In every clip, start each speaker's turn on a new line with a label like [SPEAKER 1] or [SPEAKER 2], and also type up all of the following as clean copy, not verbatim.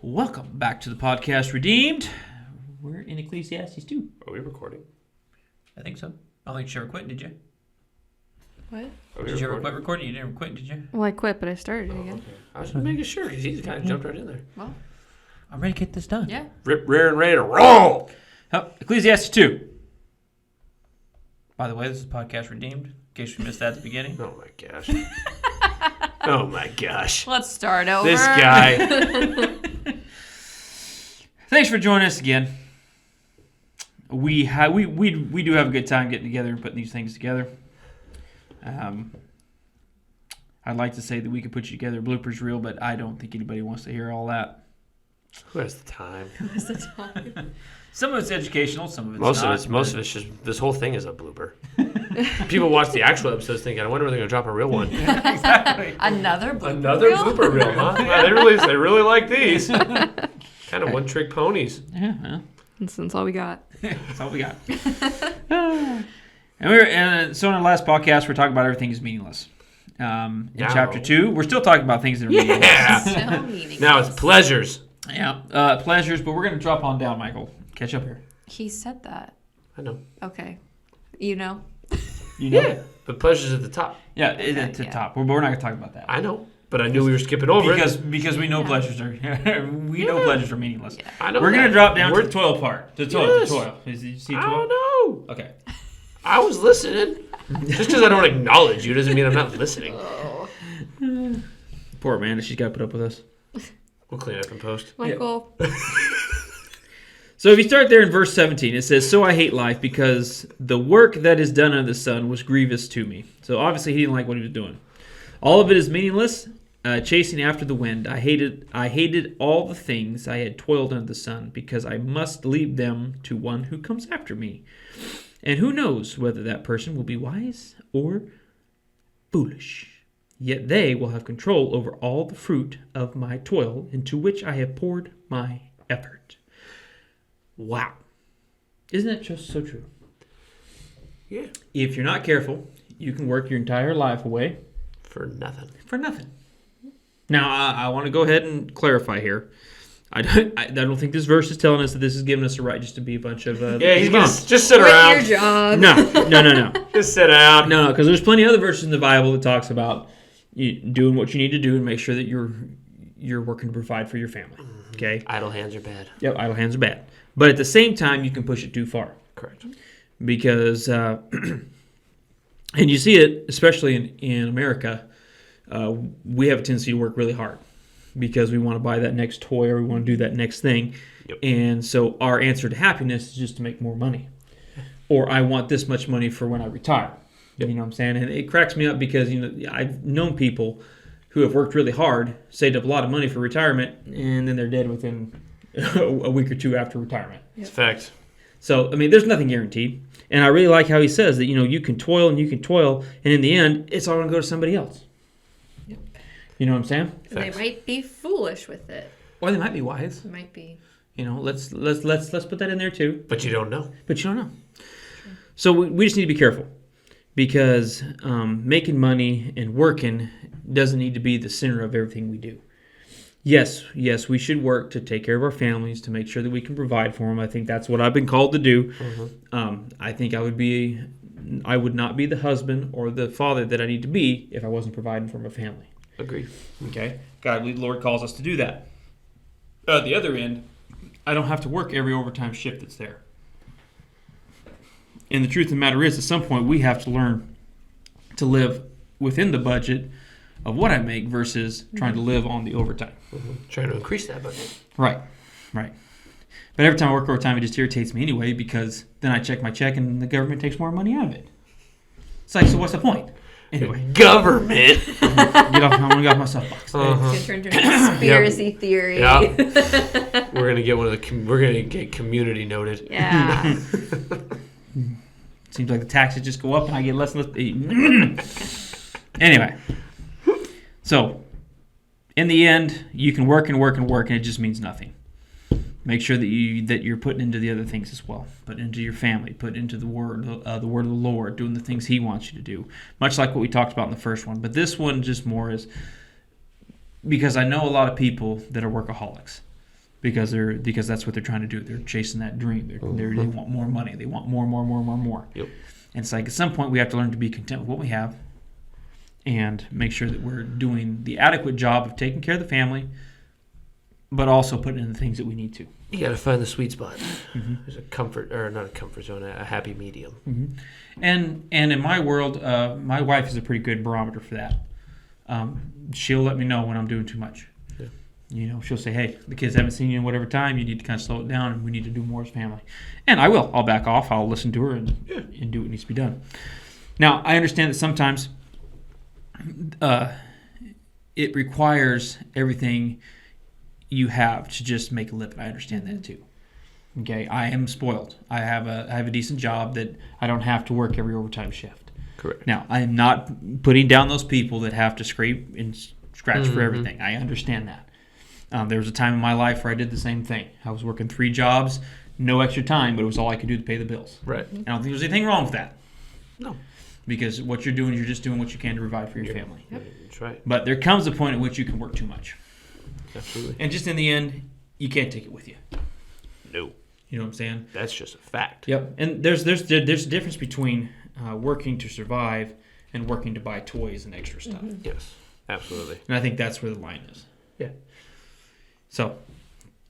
[SPEAKER 1] Welcome back to the podcast Redeemed. We're in Ecclesiastes 2.
[SPEAKER 2] Are we recording?
[SPEAKER 1] I think so. I don't think you ever quit, did you?
[SPEAKER 3] What?
[SPEAKER 1] Did you ever quit recording? You didn't quit, did you?
[SPEAKER 3] Well, I quit, but I started it again.
[SPEAKER 2] Okay. I was just making sure because he kind of jumped right in there.
[SPEAKER 3] Well,
[SPEAKER 1] I'm ready to get this done.
[SPEAKER 3] yeah.
[SPEAKER 2] Rip, rear, and ready to roll.
[SPEAKER 1] Oh, Ecclesiastes 2. By the way, this is podcast Redeemed, in case you missed that at the beginning.
[SPEAKER 2] Oh my gosh. Oh my gosh.
[SPEAKER 3] Let's start over.
[SPEAKER 2] This guy.
[SPEAKER 1] Thanks for joining us again. We do have a good time getting together and putting these things together. I'd like to say that we could put you together a bloopers reel, but I don't think anybody wants to hear all that.
[SPEAKER 2] Who has the time?
[SPEAKER 3] What's the time?
[SPEAKER 1] Some of it's educational, some of it's
[SPEAKER 2] Most
[SPEAKER 1] not.
[SPEAKER 2] of it's just, this whole thing is a blooper. People watch the actual episodes thinking, I wonder when they're going to drop a real one.
[SPEAKER 1] Exactly.
[SPEAKER 3] Another blooper
[SPEAKER 2] Another
[SPEAKER 3] reel?
[SPEAKER 2] blooper reel, huh? Yeah, they really like these. Kind of one-trick ponies.
[SPEAKER 1] Yeah, well,
[SPEAKER 3] That's all we got.
[SPEAKER 1] that's all we got. So in our last podcast, we're talking about everything is meaningless. In
[SPEAKER 2] Now.
[SPEAKER 1] chapter 2, we're still talking about things that are meaningless.
[SPEAKER 2] Yeah.
[SPEAKER 3] So meaningless.
[SPEAKER 2] Now it's pleasures.
[SPEAKER 1] Yeah, pleasures, but we're going to drop on down, Michael. Catch up here.
[SPEAKER 3] He said that.
[SPEAKER 2] I know.
[SPEAKER 3] Okay. You know?
[SPEAKER 1] You know?
[SPEAKER 2] Yeah. But pleasures at the top.
[SPEAKER 1] Yeah, at the
[SPEAKER 3] yeah.
[SPEAKER 1] top. But we're not going to talk about that.
[SPEAKER 2] I know. But I knew we were skipping over it.
[SPEAKER 1] Because we know
[SPEAKER 3] Yeah.
[SPEAKER 1] pleasures are know pleasures are meaningless.
[SPEAKER 3] Yeah.
[SPEAKER 2] I know.
[SPEAKER 1] We're going to drop down to the toil part. The toil.
[SPEAKER 2] Yes.
[SPEAKER 1] The toil. Did you see
[SPEAKER 2] I
[SPEAKER 1] toil?
[SPEAKER 2] don't know.
[SPEAKER 1] Okay.
[SPEAKER 2] I was listening. Just because I don't acknowledge you doesn't mean I'm not listening.
[SPEAKER 3] Oh.
[SPEAKER 1] Poor Amanda. She's got to put up with us.
[SPEAKER 2] We'll clean up in post.
[SPEAKER 3] Michael.
[SPEAKER 1] So if you start there in verse 17, it says, "So I hate life because the work that is done under the sun was grievous to me." So obviously he didn't like what he was doing. All of it is meaningless, chasing after the wind. I hated all the things I had toiled under the sun because I must leave them to one who comes after me. And who knows whether that person will be wise or foolish. Yet they will have control over all the fruit of my toil into which I have poured my effort. Wow. Isn't that just so true?
[SPEAKER 2] Yeah.
[SPEAKER 1] If you're not careful, you can work your entire life away
[SPEAKER 2] For nothing.
[SPEAKER 1] for nothing. Now, I want to go ahead and clarify here. I don't think this verse is telling us that this is giving us a right just to be a bunch of...
[SPEAKER 2] Yeah, he's going to just sit
[SPEAKER 3] Quit
[SPEAKER 2] around.
[SPEAKER 3] your job.
[SPEAKER 1] No.
[SPEAKER 2] Just sit down.
[SPEAKER 1] No, because there's plenty of other verses in the Bible that talks about you doing what you need to do and make sure that you're working to provide for your family. Okay?
[SPEAKER 2] Idle hands are bad.
[SPEAKER 1] Yep, idle hands are bad. But at the same time, you can push it too far.
[SPEAKER 2] Correct.
[SPEAKER 1] Because, and you see it, especially in America, we have a tendency to work really hard because we want to buy that next toy or we want to do that next thing.
[SPEAKER 2] Yep.
[SPEAKER 1] And so our answer to happiness is just to make more money. Or I want this much money for when I retire.
[SPEAKER 2] Yep.
[SPEAKER 1] You know what I'm saying? And it cracks me up because, I've known people who have worked really hard, saved up a lot of money for retirement, and then they're dead within a week or two after retirement.
[SPEAKER 2] It's fact.
[SPEAKER 1] So, there's nothing guaranteed. And I really like how he says that, you can toil and you can toil, and in the end, it's all going to go to somebody else.
[SPEAKER 3] Yep.
[SPEAKER 1] You know what I'm saying?
[SPEAKER 3] And they might be foolish with it.
[SPEAKER 1] Or they might be wise.
[SPEAKER 3] It might be.
[SPEAKER 1] Let's put that in there too.
[SPEAKER 2] But you don't know.
[SPEAKER 1] But you don't know. So we just need to be careful because making money and working doesn't need to be the center of everything we do. Yes, we should work to take care of our families, to make sure that we can provide for them. I think that's what I've been called to do.
[SPEAKER 2] Mm-hmm.
[SPEAKER 1] I think I would not be the husband or the father that I need to be if I wasn't providing for my family.
[SPEAKER 2] Agreed.
[SPEAKER 1] Okay? God, the Lord calls us to do that. At the other end, I don't have to work every overtime shift that's there. And the truth of the matter is, at some point, we have to learn to live within the budget of what I make versus trying to live on the overtime.
[SPEAKER 2] Mm-hmm. Trying to increase that budget.
[SPEAKER 1] Right. But every time I work overtime, it just irritates me anyway because then I check my check and the government takes more money out of it. It's like, so what's the point? Anyway.
[SPEAKER 2] Government.
[SPEAKER 1] I'm going to get off my soapbox.
[SPEAKER 2] Uh-huh.
[SPEAKER 3] It's going to turn into conspiracy theory.
[SPEAKER 2] Yeah. We're gonna get we're gonna get community noted.
[SPEAKER 3] Yeah.
[SPEAKER 1] Seems like the taxes just go up and I get less and less. Anyway. So, in the end, you can work and it just means nothing. Make sure that you're putting into the other things as well. Put into your family. Put into the word of the Lord, doing the things He wants you to do. Much like what we talked about in the first one. But this one just more is because I know a lot of people that are workaholics. because that's what they're trying to do. They're chasing that dream. They want more money. They want more.
[SPEAKER 2] Yep.
[SPEAKER 1] And it's like at some point we have to learn to be content with what we have and make sure that we're doing the adequate job of taking care of the family, but also putting in the things that we need to.
[SPEAKER 2] You got to find the sweet spot.
[SPEAKER 1] Mm-hmm.
[SPEAKER 2] There's a comfort, or not a comfort zone, a happy medium.
[SPEAKER 1] Mm-hmm. And in my world, my wife is a pretty good barometer for that. She'll let me know when I'm doing too much.
[SPEAKER 2] Yeah.
[SPEAKER 1] You know, she'll say, hey, the kids haven't seen you in whatever time. You need to kind of slow it down, and we need to do more as family. And I will. I'll back off. I'll listen to her and do what needs to be done. Now, I understand that sometimes it requires everything you have to just make a living. I understand that too. Okay, I am spoiled. I have a decent job that I don't have to work every overtime shift.
[SPEAKER 2] Correct.
[SPEAKER 1] Now, I am not putting down those people that have to scrape and scratch for everything. I understand that. There was a time in my life where I did the same thing. I was working 3 jobs, no extra time, but it was all I could do to pay the bills.
[SPEAKER 2] Right.
[SPEAKER 1] I don't think there's anything wrong with that.
[SPEAKER 2] No.
[SPEAKER 1] Because what you're doing is you're just doing what you can to provide for your family.
[SPEAKER 2] Yep. That's right.
[SPEAKER 1] But there comes a point at which you can work too much.
[SPEAKER 2] Absolutely.
[SPEAKER 1] And just in the end, you can't take it with you.
[SPEAKER 2] No.
[SPEAKER 1] You know what I'm saying?
[SPEAKER 2] That's just a fact.
[SPEAKER 1] Yep. And there's a difference between working to survive and working to buy toys and extra stuff.
[SPEAKER 3] Mm-hmm.
[SPEAKER 2] Yes. Absolutely.
[SPEAKER 1] And I think that's where the line is.
[SPEAKER 2] Yeah.
[SPEAKER 1] So,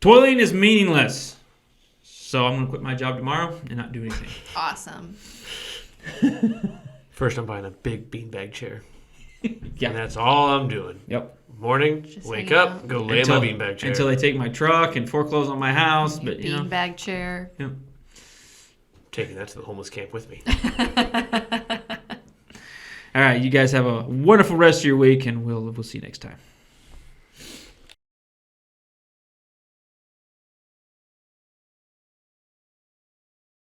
[SPEAKER 1] toiling is meaningless. So I'm going to quit my job tomorrow and not do anything.
[SPEAKER 3] Awesome.
[SPEAKER 2] First, I'm buying a big beanbag chair.
[SPEAKER 1] Yeah.
[SPEAKER 2] And that's all I'm doing.
[SPEAKER 1] Yep.
[SPEAKER 2] Morning,
[SPEAKER 3] Just
[SPEAKER 2] wake
[SPEAKER 3] hang
[SPEAKER 2] up,
[SPEAKER 3] out.
[SPEAKER 2] go lay in my beanbag chair.
[SPEAKER 1] Until they take my truck and foreclose on my house. But, you know.
[SPEAKER 3] Beanbag chair.
[SPEAKER 1] Yep.
[SPEAKER 2] Taking that to the homeless camp with me.
[SPEAKER 1] All right. You guys have a wonderful rest of your week, and we'll see you next time.